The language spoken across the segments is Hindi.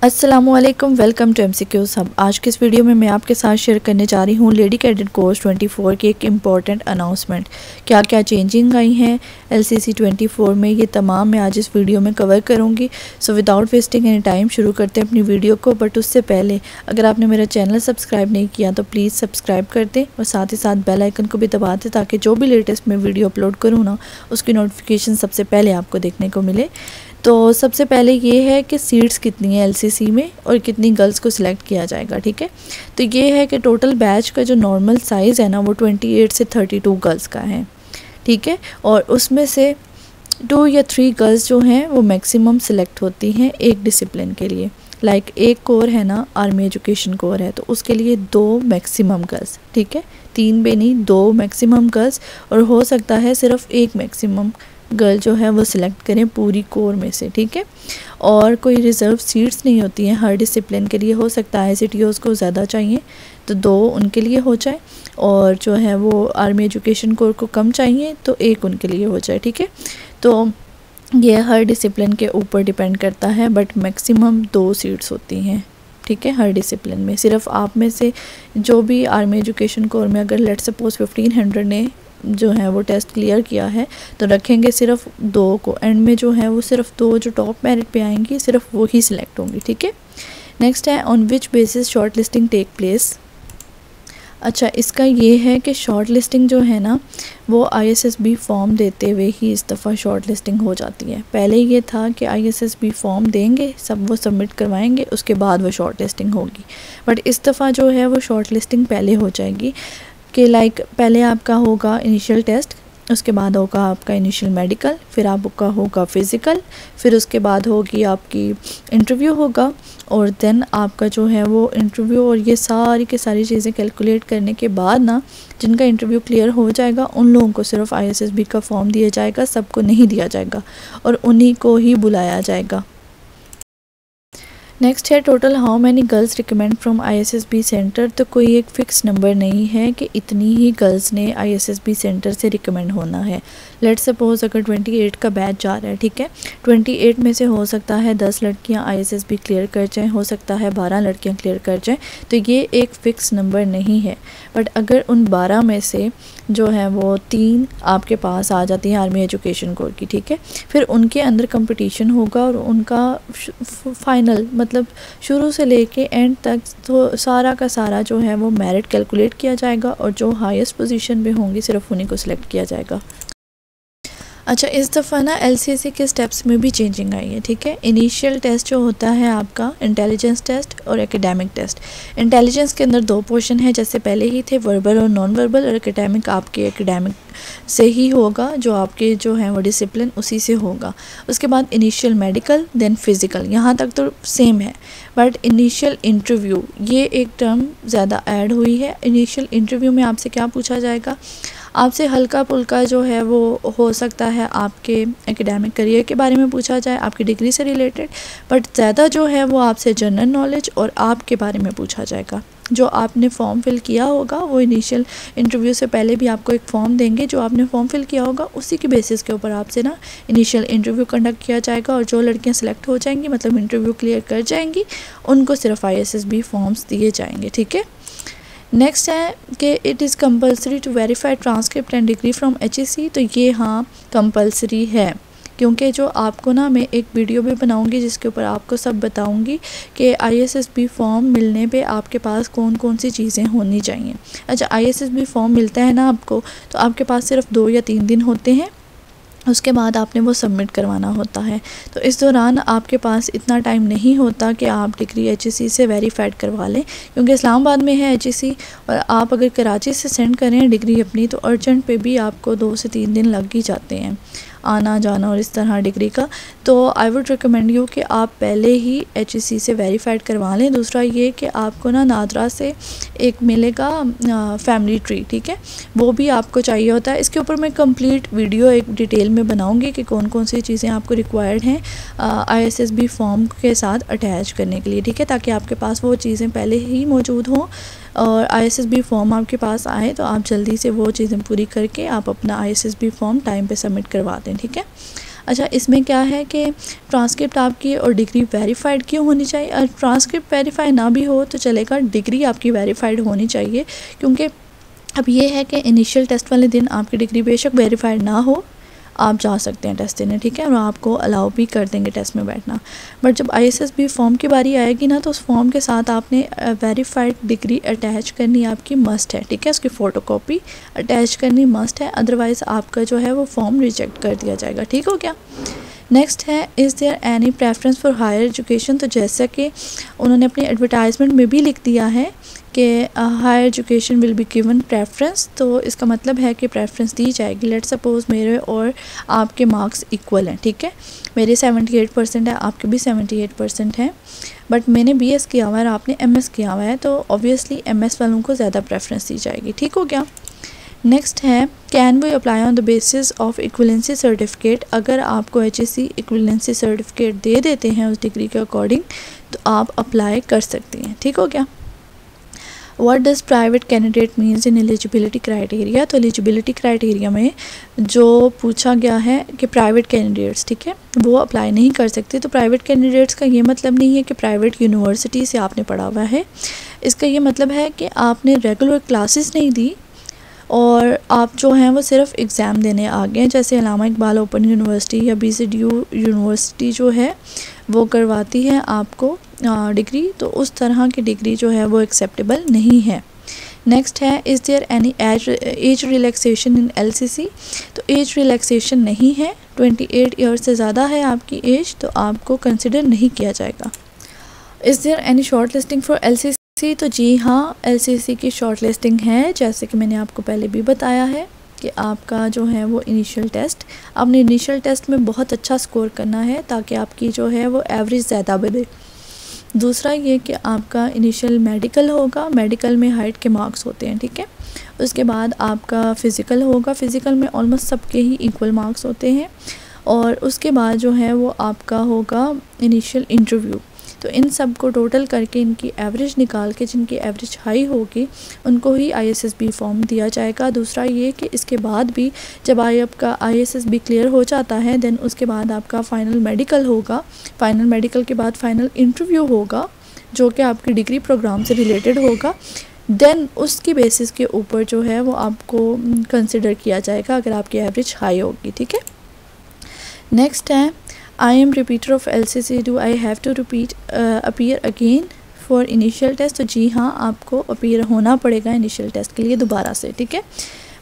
अस्सलामुअलैकुम, वेलकम टू MCQs हब। आज के इस वीडियो में मैं आपके साथ शेयर करने जा रही हूँ लेडी कैडेट कोर्स 24 की एक इम्पॉर्टेंट अनाउंसमेंट। क्या क्या चेंजिंग आई हैं LCC 24 में, ये तमाम मैं आज इस वीडियो में कवर करूँगी। So without wasting any time शुरू करते हैं अपनी वीडियो को। बट उससे पहले अगर आपने मेरा चैनल सब्सक्राइब नहीं किया तो प्लीज़ सब्सक्राइब कर दें और साथ ही साथ बेल आइकन को भी दबा दें ताकि जो भी लेटेस्ट मैं वीडियो अपलोड करूँ ना, उसकी नोटिफिकेशन सबसे पहले आपको देखने को मिले। तो सबसे पहले ये है कि सीट्स कितनी है LCC में और कितनी गर्ल्स को सिलेक्ट किया जाएगा। ठीक है, तो ये है कि टोटल बैच का जो नॉर्मल साइज़ है ना, वो 28 से 32 गर्ल्स का है। ठीक है, और उसमें से 2 या 3 गर्ल्स जो हैं वो मैक्सिमम सिलेक्ट होती हैं एक डिसिप्लिन के लिए। लाइक एक कोर है ना, आर्मी एजुकेशन कोर है, तो उसके लिए 2 मैक्सिमम गर्ल्स। ठीक है, 3 भी नहीं, 2 मैक्सिमम गर्ल्स, और हो सकता है सिर्फ एक मैक्सिमम गर्ल जो है वो सिलेक्ट करें पूरी कोर में से। ठीक है, और कोई रिज़र्व सीट्स नहीं होती हैं हर डिसिप्लिन के लिए। हो सकता है CTOs को ज़्यादा चाहिए तो 2 उनके लिए हो जाए, और जो है वो आर्मी एजुकेशन कोर को कम चाहिए तो 1 उनके लिए हो जाए। ठीक है, तो ये हर डिसिप्लिन के ऊपर डिपेंड करता है, बट मैक्सिमम 2 सीट्स होती हैं। ठीक है, हर डिसिप्लिन में सिर्फ आप में से जो भी आर्मी एजुकेशन कोर में अगर लेट सपोज 1500 ने जो है वो टेस्ट क्लियर किया है तो रखेंगे सिर्फ 2 को। एंड में जो है वो सिर्फ 2 जो टॉप मेरिट पे आएंगी सिर्फ वो ही सिलेक्ट होंगी। ठीक है, नेक्स्ट है on which basis short listing take place. अच्छा, इसका ये है कि शॉर्ट लिस्टिंग जो है ना वो ISSB फॉर्म देते हुए ही इस दफ़ा शॉर्ट लिस्टिंग हो जाती है। पहले ये था कि ISSB फॉर्म देंगे, सब वो सबमिट करवाएंगे, उसके बाद वो शॉर्ट लिस्टिंग होगी। बट इस दफ़ा जो है वो शॉर्ट लिस्टिंग पहले हो जाएगी कि लाइक पहले आपका होगा इनिशियल टेस्ट, उसके बाद होगा आपका इनिशियल मेडिकल, फिर आपका होगा फ़िज़िकल, फिर उसके बाद होगी आपकी इंटरव्यू होगा, और देन आपका जो है वो इंटरव्यू और ये सारी की सारी चीज़ें कैलकुलेट करने के बाद ना, जिनका इंटरव्यू क्लियर हो जाएगा उन लोगों को सिर्फ ISSB का फॉर्म दिया जाएगा, सबको नहीं दिया जाएगा और उन्हीं को ही बुलाया जाएगा। नेक्स्ट है total how many girls recommend from ISSB centre. तो कोई एक फ़िक्स नंबर नहीं है कि इतनी ही गर्ल्स ने ISSB सेंटर से रिकमेंड होना है। लेट्स सपोज अगर 28 का बैच जा रहा है, ठीक है, 28 में से हो सकता है 10 लड़कियां ISSB क्लियर कर जाएं, हो सकता है 12 लड़कियां क्लियर कर जाएं, तो ये एक फ़िक्स नंबर नहीं है। बट अगर उन 12 में से जो है वो 3 आपके पास आ जाती हैं आर्मी एजुकेशन कोर की, ठीक है, फिर उनके अंदर कंपटीशन होगा और उनका फाइनल मतलब शुरू से लेके एंड तक तो सारा का सारा जो है वो मेरिट कैलकुलेट किया जाएगा और जो हाईएस्ट पोजीशन पे होंगी सिर्फ उन्हीं को सिलेक्ट किया जाएगा। अच्छा, इस दफ़ा ना LCC के स्टेप्स में भी चेंजिंग आई है। ठीक है, इनिशियल टेस्ट जो होता है आपका इंटेलिजेंस टेस्ट और एकेडमिक टेस्ट। इंटेलिजेंस के अंदर 2 पोर्शन है, जैसे पहले ही थे, वर्बल और नॉन वर्बल, और एकेडमिक आपके एकेडमिक से ही होगा, जो आपके जो है वो डिसिप्लिन उसी से होगा। उसके बाद इनिशियल मेडिकल, देन फिज़िकल, यहाँ तक तो सेम है, बट इनिशियल इंटरव्यू ये एक टर्म ज़्यादा ऐड हुई है। इनिशियल इंटरव्यू में आपसे क्या पूछा जाएगा, आपसे हल्का पुल्का जो है वो हो सकता है आपके एकेडमिक करियर के बारे में पूछा जाए, आपकी डिग्री से रिलेटेड, बट ज़्यादा जो है वो आपसे जनरल नॉलेज और आपके बारे में पूछा जाएगा। जो आपने फॉर्म फिल किया होगा वो इनिशियल इंटरव्यू से पहले भी आपको एक फ़ॉर्म देंगे, जो आपने फॉर्म फिल किया होगा उसी के बेसिस के ऊपर आपसे ना इनिशियल इंटरव्यू कंडक्ट किया जाएगा, और जो लड़कियां सिलेक्ट हो जाएंगी मतलब इंटरव्यू क्लियर कर जाएंगी उनको सिर्फ ISSB फॉर्म्स दिए जाएंगे। ठीक है, नेक्स्ट है कि it is compulsory to verify transcript and degree from HEC। तो ये हाँ कंपलसरी है, क्योंकि जो आपको ना मैं एक वीडियो भी बनाऊंगी जिसके ऊपर आपको सब बताऊंगी कि ISSB फॉर्म मिलने पे आपके पास कौन कौन सी चीज़ें होनी चाहिए। अच्छा, ISSB फॉर्म मिलता है ना आपको, तो आपके पास सिर्फ 2 या 3 दिन होते हैं, उसके बाद आपने वो सबमिट करवाना होता है। तो इस दौरान आपके पास इतना टाइम नहीं होता कि आप डिग्री HEC से वेरीफाइड करवा लें, क्योंकि इस्लामाबाद में है HEC, और आप अगर कराची से सेंड करें डिग्री अपनी तो अर्जेंट पे भी आपको 2 से 3 दिन लग ही जाते हैं आना जाना और इस तरह डिग्री का। तो आई वुड रिकमेंड यू कि आप पहले ही HEC से वेरीफाइड करवा लें। दूसरा ये कि आपको ना नादरा से एक मिलेगा फैमिली ट्री, ठीक है, वो भी आपको चाहिए होता है। इसके ऊपर मैं कंप्लीट वीडियो एक डिटेल में बनाऊंगी कि कौन कौन सी चीज़ें आपको रिक्वायर्ड हैं ISSB फॉर्म के साथ अटैच करने के लिए, ठीक है, ताकि आपके पास वो चीज़ें पहले ही मौजूद हों और ISSB फॉर्म आपके पास आए तो आप जल्दी से वो चीज़ें पूरी करके आप अपना ISSB फॉर्म टाइम पे सबमिट करवा दें। ठीक है, अच्छा, इसमें क्या है कि ट्रांसक्रिप्ट आपकी और डिग्री वेरीफाइड क्यों होनी चाहिए? और ट्रांसक्रिप्ट वेरीफाई ना भी हो तो चलेगा, डिग्री आपकी वेरीफाइड होनी चाहिए, क्योंकि अब ये है कि इनिशियल टेस्ट वाले दिन आपकी डिग्री बेशक वेरीफाइड ना हो, आप जा सकते हैं टेस्ट देने, ठीक है, और आपको अलाउ भी कर देंगे टेस्ट में बैठना। बट जब ISSB फॉर्म की बारी आएगी ना, तो उस फॉर्म के साथ आपने वेरीफाइड डिग्री अटैच करनी आपकी मस्ट है, ठीक है, उसकी फ़ोटोकॉपी अटैच करनी मस्ट है, अदरवाइज़ आपका जो है वो फॉर्म रिजेक्ट कर दिया जाएगा। ठीक हो क्या? नेक्स्ट है, is there any preference for higher education. तो जैसा कि उन्होंने अपनी एडवर्टाइजमेंट में भी लिख दिया है कि higher education will be given preference, तो इसका मतलब है कि प्रेफरेंस दी जाएगी। लेट सपोज़ मेरे और आपके मार्क्स इक्वल हैं, ठीक है, मेरे 78% है, आपके भी 78% हैं, बट मैंने BS किया हुआ है और आपने MS किया हुआ है, तो ऑब्वियसली MS वालों को ज़्यादा प्रेफरेंस दी जाएगी। ठीक हो गया? नेक्स्ट है, can we apply on the basis of equivalency certificate. अगर आपको HSC इक्विवेलेंसी सर्टिफिकेट दे देते हैं उस डिग्री के अकॉर्डिंग, तो आप अप्लाई कर सकती हैं। ठीक हो गया? What does private candidate means in eligibility criteria. तो एलिजिबिलिटी क्राइटेरिया में जो पूछा गया है कि प्राइवेट कैंडिडेट्स, ठीक है, वो अप्लाई नहीं कर सकते। तो प्राइवेट कैंडिडेट्स का ये मतलब नहीं है कि प्राइवेट यूनिवर्सिटी से आपने पढ़ा हुआ है, इसका ये मतलब है कि आपने रेगुलर क्लासेस नहीं दी और आप जो हैं वो सिर्फ एग्ज़ाम देने आ गए हैं। जैसे अल्लामा इकबाल ओपन यूनिवर्सिटी या BZU यूनिवर्सिटी जो है वो करवाती है आपको डिग्री, तो उस तरह की डिग्री जो है वो एक्सेप्टेबल नहीं है। नेक्स्ट है, is there any age relaxation in LCC। तो एज रिलैक्सेशन नहीं है, 28 ईयर्स से ज़्यादा है आपकी एज तो आपको कंसिडर नहीं किया जाएगा। Is there any short listing for LCC। तो जी हाँ, LCC की शॉर्ट लिस्टिंग है, जैसे कि मैंने आपको पहले भी बताया है कि आपका जो है वो इनिशियल टेस्ट, आपने इनिशियल टेस्ट में बहुत अच्छा स्कोर करना है ताकि आपकी जो है वो एवरेज ज़्यादा बने। दूसरा ये कि आपका इनिशियल मेडिकल होगा, मेडिकल में हाइट के मार्क्स होते हैं, ठीक है, उसके बाद आपका फ़िज़िकल होगा, फ़िज़िकल में ऑलमोस्ट सबके ही इक्वल मार्क्स होते हैं, और उसके बाद जो है वो आपका होगा इनिशियल इंटरव्यू। तो इन सब को टोटल करके इनकी एवरेज निकाल के जिनकी एवरेज हाई होगी उनको ही ISSB फॉर्म दिया जाएगा। दूसरा ये कि इसके बाद भी जब आपका ISSB क्लियर हो जाता है देन उसके बाद आपका फ़ाइनल मेडिकल होगा, फ़ाइनल मेडिकल के बाद फ़ाइनल इंटरव्यू होगा जो कि आपकी डिग्री प्रोग्राम से रिलेटेड होगा। देन उसकी बेसिस के ऊपर जो है वो आपको कंसिडर किया जाएगा अगर आपकी एवरेज हाई होगी। ठीक है? नेक्स्ट है, I am repeater of LCC, do I have to appear again for initial test। तो जी हाँ, आपको अपीयर होना पड़ेगा इनिशियल टेस्ट के लिए दोबारा से, ठीक है,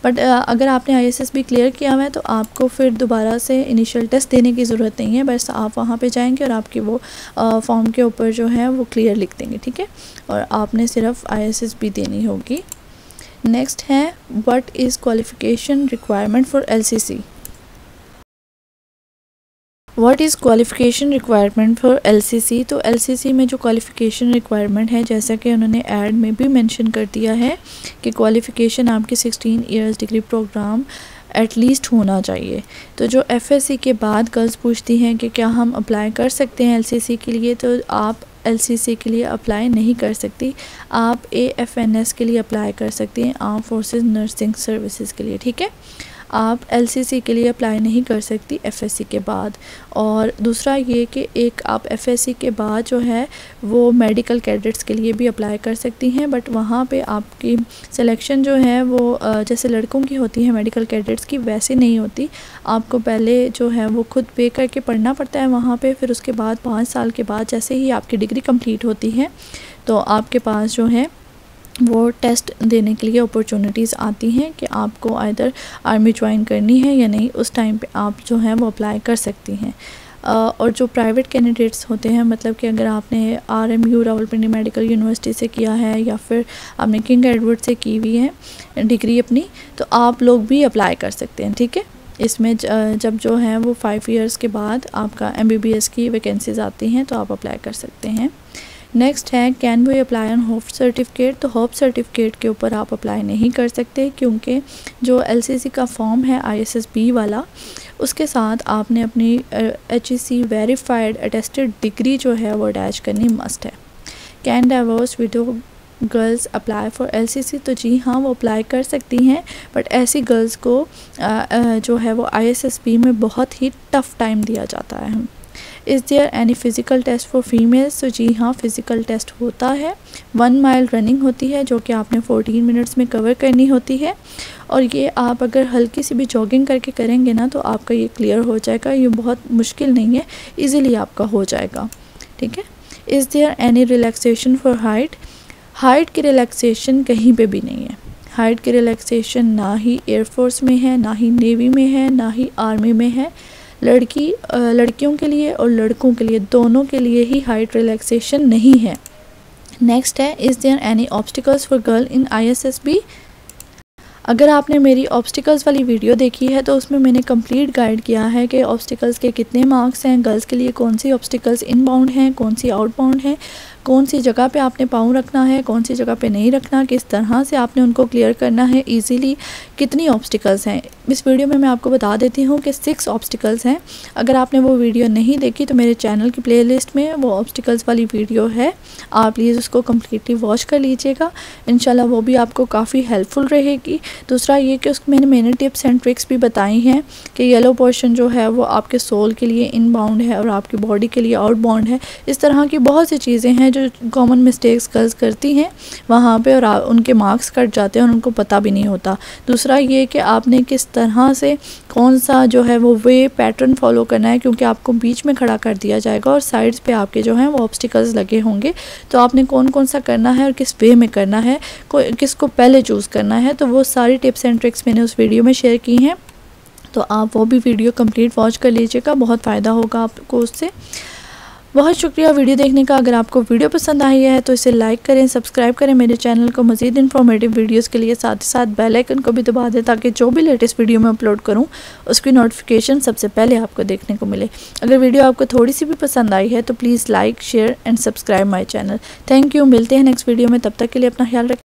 बट अगर आपने ISSB क्लियर किया हुआ है तो आपको फिर दोबारा से इनिशियल टेस्ट देने की ज़रूरत नहीं है, बस आप वहाँ पे जाएंगे और आपकी वो फॉर्म के ऊपर जो है वो क्लियर लिख देंगे, ठीक है, और आपने सिर्फ ISSB देनी होगी। नेक्स्ट है, what is qualification requirement for LCC। What is qualification requirement for LCC। तो LCC में जो क्वालिफ़िकेशन रिक्वायरमेंट है, जैसा कि उन्होंने ऐड में भी मेंशन कर दिया है कि क्वालिफ़िकेशन आपकी 16 इयर्स डिग्री प्रोग्राम एटलीस्ट होना चाहिए। तो जो FSC के बाद गर्ल्स पूछती हैं कि क्या हम अप्लाई कर सकते हैं LCC के लिए, तो आप LCC के लिए अप्लाई नहीं कर सकती, आप AFNS के लिए अप्लाई कर सकती हैं, आर्म फोर्सेस नर्सिंग सर्विसेज के लिए, ठीक है, आप LCC के लिए अप्लाई नहीं कर सकती FSC के बाद। और दूसरा ये कि एक आप FSC के बाद जो है वो मेडिकल कैडेट्स के लिए भी अप्लाई कर सकती हैं, बट वहाँ पे आपकी सिलेक्शन जो है वो जैसे लड़कों की होती है मेडिकल कैडेट्स की, वैसे नहीं होती। आपको पहले जो है वो खुद पे करके पढ़ना पड़ता है वहाँ पे, फिर उसके बाद 5 साल के बाद जैसे ही आपकी डिग्री कंप्लीट होती है तो आपके पास जो है वो टेस्ट देने के लिए अपॉर्चुनिटीज़ आती हैं कि आपको आइदर आर्मी ज्वाइन करनी है या नहीं, उस टाइम पे आप जो है वो अप्लाई कर सकती हैं। और जो प्राइवेट कैंडिडेट्स होते हैं, मतलब कि अगर आपने RMU रावलपिंडी मेडिकल यूनिवर्सिटी से किया है या फिर आपने किंग एडवर्ड से की हुई है डिग्री अपनी, तो आप लोग भी अप्लाई कर सकते हैं, ठीक है। इसमें जब जो है वो 5 इयर्स के बाद आपका MBBS की वैकेंसीज आती हैं तो आप अप्लाई कर सकते हैं। नेक्स्ट है, can we apply on hope certificate. तो होप सर्टिफिकेट के ऊपर आप अप्लाई नहीं कर सकते, क्योंकि जो LCC का फॉर्म है ISSB वाला, उसके साथ आपने अपनी HEC वेरीफाइड अटेस्टेड डिग्री जो है वो अटैच करनी मस्ट है। Can divorce window girls apply for LCC, तो जी हाँ वो अप्लाई कर सकती हैं, बट ऐसी गर्ल्स को जो है वो ISSB में बहुत ही टफ़ टाइम दिया जाता है। Is there any physical test for females, तो जी हाँ फ़िज़िकल टेस्ट होता है। 1 माइल रनिंग होती है जो कि आपने 14 मिनट्स में कवर करनी होती है, और ये आप अगर हल्की सी भी जॉगिंग करके करेंगे ना तो आपका ये क्लियर हो जाएगा। ये बहुत मुश्किल नहीं है, इजीली आपका हो जाएगा, ठीक है। Is there any relaxation for height, height की रिलैक्सेशन कहीं पे भी नहीं है। हाइट की रिलैक्सेशन ना ही एयरफोर्स में है, ना ही नेवी में है, ना ही आर्मी में है। लड़कियों के लिए और लड़कों के लिए दोनों के लिए ही हाइट रिलैक्सेशन नहीं है। नेक्स्ट है, is there any obstacles for girl in ISSB। अगर आपने मेरी ऑब्स्टिकल्स वाली वीडियो देखी है तो उसमें मैंने कंप्लीट गाइड किया है कि ऑब्स्टिकल्स के कितने मार्क्स हैं, गर्ल्स के लिए कौन सी ऑब्स्टिकल्स इनबाउंड हैं, कौन सी आउटबाउंड हैं, कौन सी जगह पे आपने पाँव रखना है, कौन सी जगह पे नहीं रखना, किस तरह से आपने उनको क्लियर करना है इजीली, कितनी ऑब्स्टिकल्स हैं। इस वीडियो में मैं आपको बता देती हूँ कि 6 ऑब्स्टिकल्स हैं। अगर आपने वो वीडियो नहीं देखी तो मेरे चैनल की प्लेलिस्ट में वो ऑब्स्टिकल्स वाली वीडियो है, आप प्लीज़ उसको कम्प्लीटली वॉच कर लीजिएगा। इंशाल्लाह वो भी आपको काफ़ी हेल्पफुल रहेगी। दूसरा ये कि उसमें मैंने टिप्स एंड ट्रिक्स भी बताई हैं कि येलो पोर्शन जो है वो आपके सोल के लिए इनबाउंड है और आपकी बॉडी के लिए आउटबाउंड है। इस तरह की बहुत सी चीज़ें हैं जो कॉमन मिस्टेक्स गर्ल्स करती हैं वहाँ पे, और उनके मार्क्स कट जाते हैं और उनको पता भी नहीं होता। दूसरा ये कि आपने किस तरह से कौन सा जो है वो वे पैटर्न फॉलो करना है, क्योंकि आपको बीच में खड़ा कर दिया जाएगा और साइड्स पे आपके जो हैं वो ऑब्स्टिकल्स लगे होंगे। तो आपने कौन कौन सा करना है और किस वे में करना है, किसको पहले चूज़ करना है, तो वो सारी टिप्स एंड ट्रिक्स मैंने उस वीडियो में शेयर की हैं। तो आप वो भी वीडियो कंप्लीट वॉच कर लीजिएगा, बहुत फ़ायदा होगा आपको उससे। बहुत शुक्रिया वीडियो देखने का। अगर आपको वीडियो पसंद आई है तो इसे लाइक करें, सब्सक्राइब करें मेरे चैनल को मज़ीद इन्फॉर्मेटिव वीडियोस के लिए, साथ ही साथ बेल आइकन को भी दबा दें ताकि जो भी लेटेस्ट वीडियो मैं अपलोड करूं उसकी नोटिफिकेशन सबसे पहले आपको देखने को मिले। अगर वीडियो आपको थोड़ी सी भी पसंद आई है तो please like, share and subscribe my channel. Thank you. मिलते हैं नेक्स्ट वीडियो में, तब तक के लिए अपना ख्याल रखें।